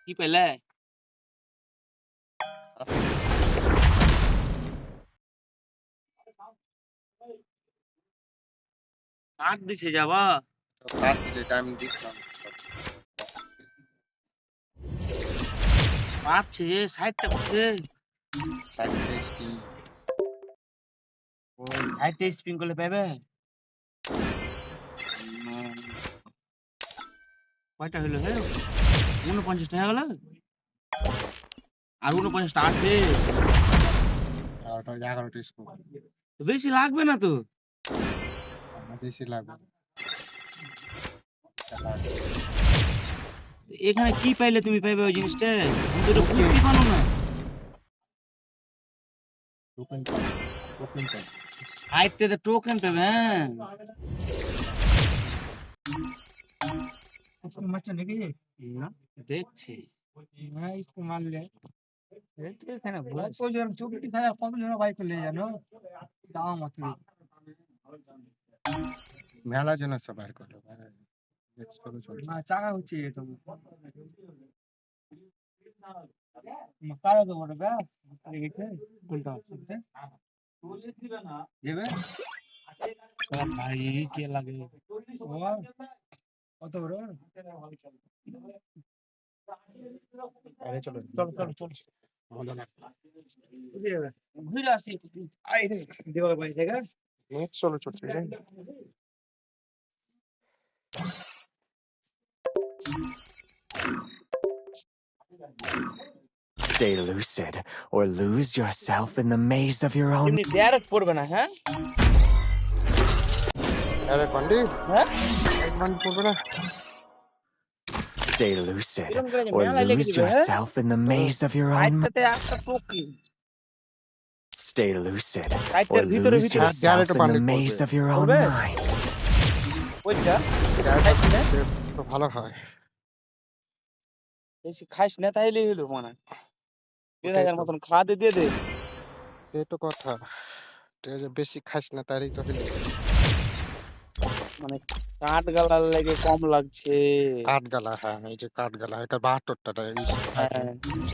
কি পেলে? কাট দিছে যাবা? কাট যেটা আমি দিচ্ছিলাম পারছে যে সাইডটা করছে। সাইডে কি ও সাইডটা স্পিন করলে পাবে। কয়টা হলো হে? 49টা হয়ে গেল। আর 49টা আছে। আর ওটা 11টা স্কোর তো বেশি লাগবে না তো। বেশি লাগবে এখানে কি পাইলে তুমি পাইবে ওই জিনিসটা? আমি তো এটা বুঝতে পারো না। টোকেন সাইডটাতে টোকেন পাবে। হ্যাঁ इसको मत चलेगी না দেখছি। मैं इसको मान ले এই তো এখানে ঘোরা। तो जो चुपटी था कौन जो बाइक ले जानो दाम मत ले মেলা জন সবাই করলো ना चाका होची है तुम मकारा तो बड़ा बा लेके छे कोनटा सुनते जेबे ভাই কে লাগে? ओ কত বড় আরে চলো চল চল চল ঘুরে আসি। आई रे देवा भाई देगा নেক্সট চলো চলছে Stay lucid or lose yourself in the maze of your own. তুমি ডাইরেক্ট পড়বে না। হ্যাঁ আরে বান্ডি হ্যাঁ এক বান্ডি পড়বে না Stay lucid এরকম করে or মেলা লেগে lose দিবে। হ্যাঁ yourself in the maze of your own. সাইডটাতে একটা টোকেন। Stay lucid সাইডটার or ভিতরে lose ভিতরে yourself in the bandit maze পড়বে। of your own পড়বে? mind. ওইটা খাইস তো ভালো হয় বেশি খাইস না তাইলেই হলো মনে হয়। 1,000 মতন খাওয়া দিয়ে দে। এই তো কথা বেশি খাইস না তারই তো হইলো মানে কাঠ গালার লেগে কম লাগছে। কাঠগালা হ্যাঁ এই যে কাঠগালা এটা 72টা হ্যাঁ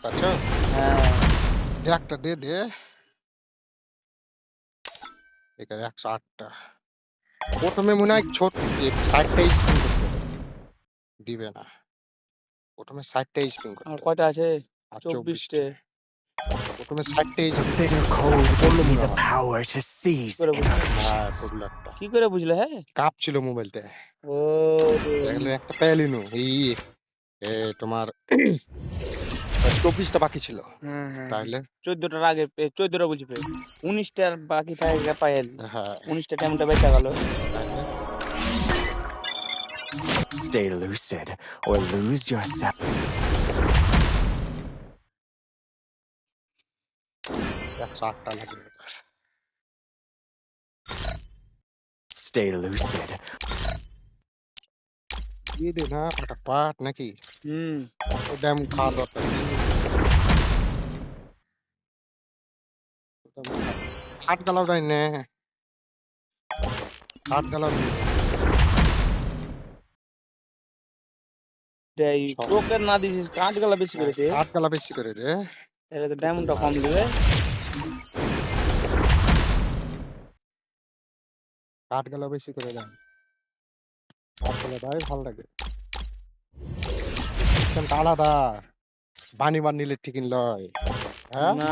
আচ্ছা হ্যাঁ একটা দিয়ে দে এখানে 108টা প্রথমে মনে হয় ছোট সাইডটা স্পিন করতে হবে দিবে না প্রথমে সাইডটা স্পিন আর করতে হবে কয়টা আছে? আর 24টে। 24 প্রথমে সাইডটাই The bitter cold gave me the power to seize করে বলছি। হ্যাঁ illusions. পড়লো একটা কি করে বুঝলে? হ্যাঁ কাপ ছিল মোবাইলতে ও দেখলো একটা পেলিনু এই তোমার 24টা বাকি ছিল হ্যাঁ হ্যাঁ তাইলে 14টার আগে 14টা বুঝি পে 19টার বাকি থাকে পাইল। হ্যাঁ 19টা টাইমটা বেঁচে গেল। তাইলে Stay lucid or lose yourself. 108টা লাগবে Stay lucid. দিয়ে দে না পাট নাকি হুম ওটা আমি খাওয়া দরকার কাঠ গালাও যাই না কাঠ গালাও এই টোকেন না দিছিস কাঠ গালা বেশি করে দে। কাঠ গালা বেশি করে রে তাহলে তো ডায়মন্ডটা কম দিবে। কাঠ গালা বেশি করে দেন কাঠ গালাটাই ভালো লাগে সিস্টেমটা আলাদা বানি নিলে ঠিক লয় হ্যাঁ না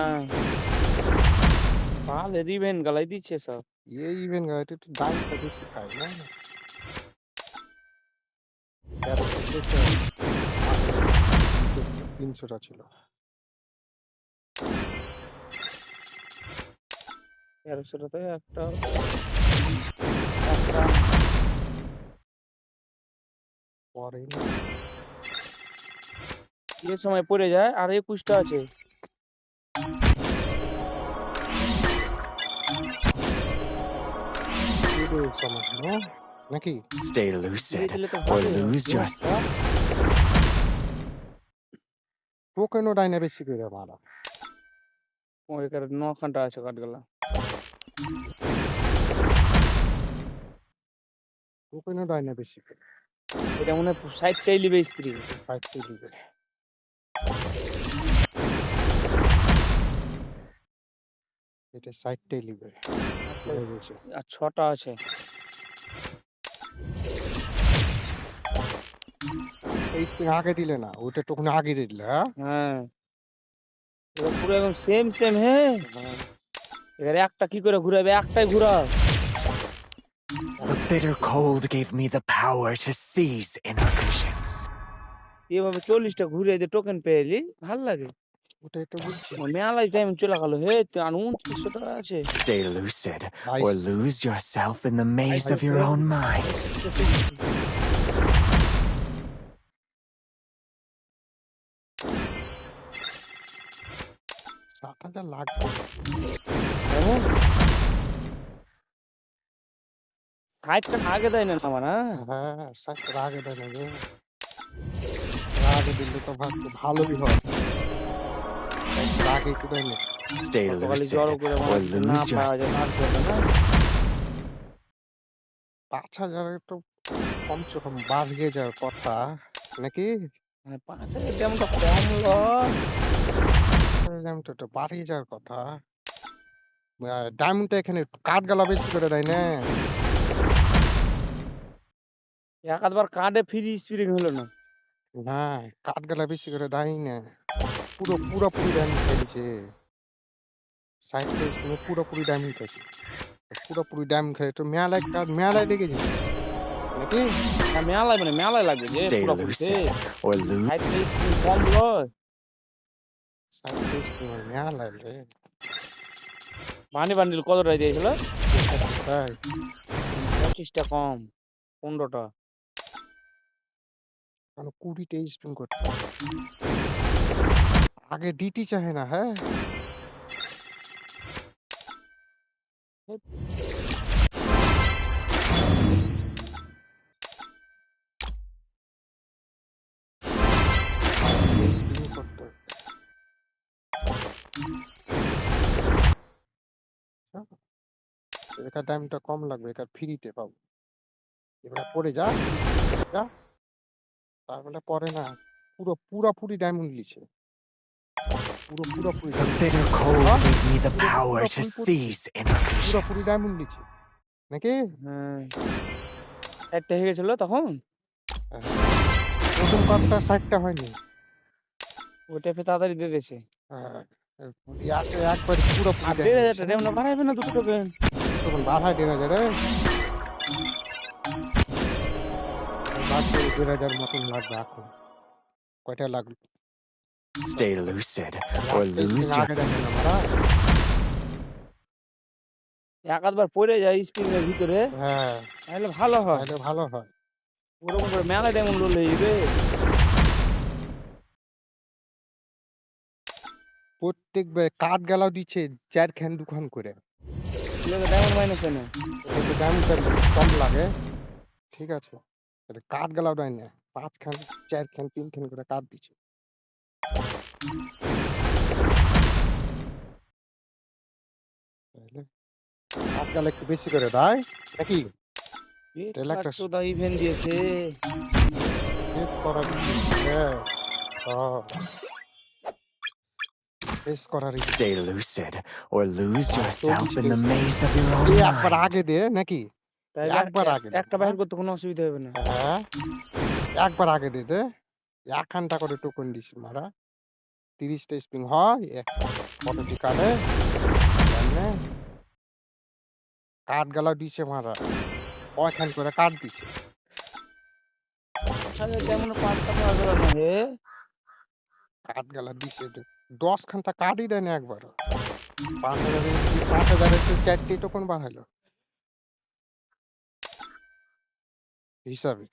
ভালো রিভেন গালাই দিচ্ছে সব। এই ইভেন গাড়িটা একটু দামটা বেশি খায় না 300টা ছিল 1300টাতে একটা পরে যে সময় পড়ে যায় আর 21টা আছে। নাকি Stay lucid দিলে তো or ভালোই হয়। lose yourself. টোকেনও ডাইনা বেশি করে মারা ওইখানে 9খানটা আছে কাঠ গালা। টোকেনও ডাইনা বেশি করে এটা মনে হয় 60টাই লিবে স্ত্রী। 5 দিবে এটা সাইডটাই লিবে বুঝে গেছে। আর 6টা আছে। এই স্পিন আগে দিলে না, ওইটা তখন আগে দিলে। হ্যাঁ হ্যাঁ, এটা পুরো একদম সেম সেম। হ্যাঁ, এবারে একটা কি করে ঘুরাবে? একটাই ঘুরাও। The bitter cold gave me the power to seize inner visions. এভাবে 40টা ঘুরে দিয়ে টোকেন পেয়ে এলি, ভাল লাগে। ওটা এটা বলছি। মেলায় টাইম চলে গেল। হে, আর 2900 টাকা আছে। Stay lucid Nice. or lose yourself in the maze Nice. of your own mind. টাকাটা লাগবে। কেমন? 60 টাকা আগে দেয় না আমার। হ্যাঁ, হ্যাঁ, সাইডটা আগে দেয় না রে। আগে দিলে তো ভালোই হয়। সাইডটা আগে একটু দেয় না। Stay গতকালই lucid জড়ো করে or না lose your পাওয়া যায়, মার করবে না। 5,000 তো কমসে কম বাড়িয়ে যাওয়ার কথা নাকি? হ্যাঁ, 5000 দামটা কম লয়। দামটা তো বাড়িয়ে যাওয়ার কথা। ডায়মন্ডটা এখানে কাঠগালা বেশি করে দেয় না। এক আধবার কার্ডে ফ্রি স্পিরিং হলো না। না, কাঠগালা বেশি করে দেয় না। পুরোপুরি ড্যামেজ খেয়েছে। সাইড থেকে পুরোপুরি ড্যামেজ খেয়েছে। পুরোপুরি ড্যামেজ খেয়ে তো মেলায় লেগেছে নাকি? না, মেলায় লাগবে যে stay পুরো lucid or lose. সাইডটা স্পিরিং কম লয়। সাইড থেকে মেলায় লে। বান্ডিল কতটা দিয়েছিল? তাই 25টা কম, 15টা। কারণ 20টা স্পিন করতে আগে দিতে চাহে না। হ্যাঁ, স্পিন করতে এটার দামটা কম লাগবে, এটা ফ্রিতে পাবো। এবার পরে যা যা, তারপরে পরে না পুরোপুরি ডায়মন্ড লিছে। পুরোপুরি The bitter cold Huh? gave me the Pura- power pura- to pura- seize inner পুরোপুরি visions. ডায়মন্ড লিছে নাকি? হ্যাঁ, 60টা হয়ে গেছিল তখন। প্রথম কার্ডটা 60টা হয়নি। ওটা ফের তাড়াতাড়ি দিয়ে দিয়েছে। হ্যাঁ, একবার পুরোপুরি আর 1500 টাকা এমন বাড়াইবে না দুটো টোকেন। তখন বাধায় 1,500 লাগবে, 1,500 মতন লাগবে এখন। কয়টা লাগবে? Stay lucid or একটা lose স্পিন your. আগে দেখেন আমরা। এক আধবার পড়ে যায় স্পিরিং এর ভিতরে, হ্যাঁ, তাহলে ভালো হয়। তাহলে ভালো হয়। ওরকম করে মেলায় ডায়মন্ড লোল হয়ে যাবে। প্রত্যেকবার কাঠ গালাও দিচ্ছে 4 খান 2 খান করে। ডায়মন্ড মাইনাস হয় না। একটু দামটা কম লাগে, ঠিক আছে। কাঠ গালাও দেয় না, 5 খান 4 খান 3 খান করে কাঠ দিচ্ছে। তাহলে কাঠ গালা একটু বেশি করে দেয় নাকি? তাহলে একটা চোদা ইভেন্ট দিয়েছে। শেষ করার হ্যাঁ, শেষ করার Stay lucid or lose Ah, yourself in the stay- maze of your own একবার mind. আগে দে নাকি? তাহলে একবার আগে দে। একটা বাইর করতে কোনো অসুবিধা হবে না। হ্যাঁ, একবার আগে দে দে। 1 ঘন্টা করে টোকেন দিস মারা। 30টা স্পিন হয় কতটি কাটে জানে? কাঠ গালা দিছে মারা, কয়খান করে কাঠ দিছে। তেমন 5টা পাওয়া গেল না হে। কাঠ গালা দিছে 10 ঘন্টা কাঠই দেয় না একবার। 5,000 তো 4টি টোকন বাড়াইলো হিসাবে।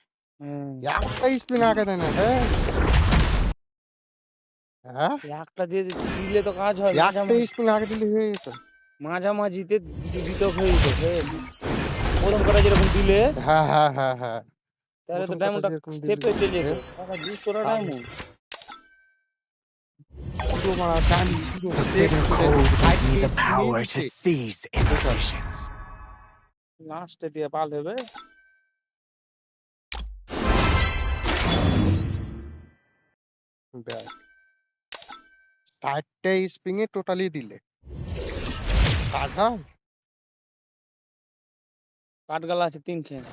একটা স্পিন আগে দেয় না। হ্যাঁ, হ্যাঁ, একটা দিয়ে দিলে তো কাজ হয়। একটা স্পিন আগে দিলে হয়ে যেত। মাঝামাঝিতে দিতে হয়ে যেত। প্রথম কটা যেরকম দিলে হ্যাঁ হ্যাঁ হ্যাঁ হ্যাঁ, তাহলে তো প্রথম কটা ডায়মন্ডটা যেরকম দিলে স্টেপে চলে যেত। হ্যাঁ। টাকা 200 টাকা ডায়মন্ড। পুরো মারা টাইম পুরো The bitter cold gave me the power to seize inner visions. লাস্টে দিয়ে পাল হবে। ব্যাগ 4টে স্প্রিং এ টোটালি দিলে কাঠ হয়? কাঠগালা আছে 3 খেন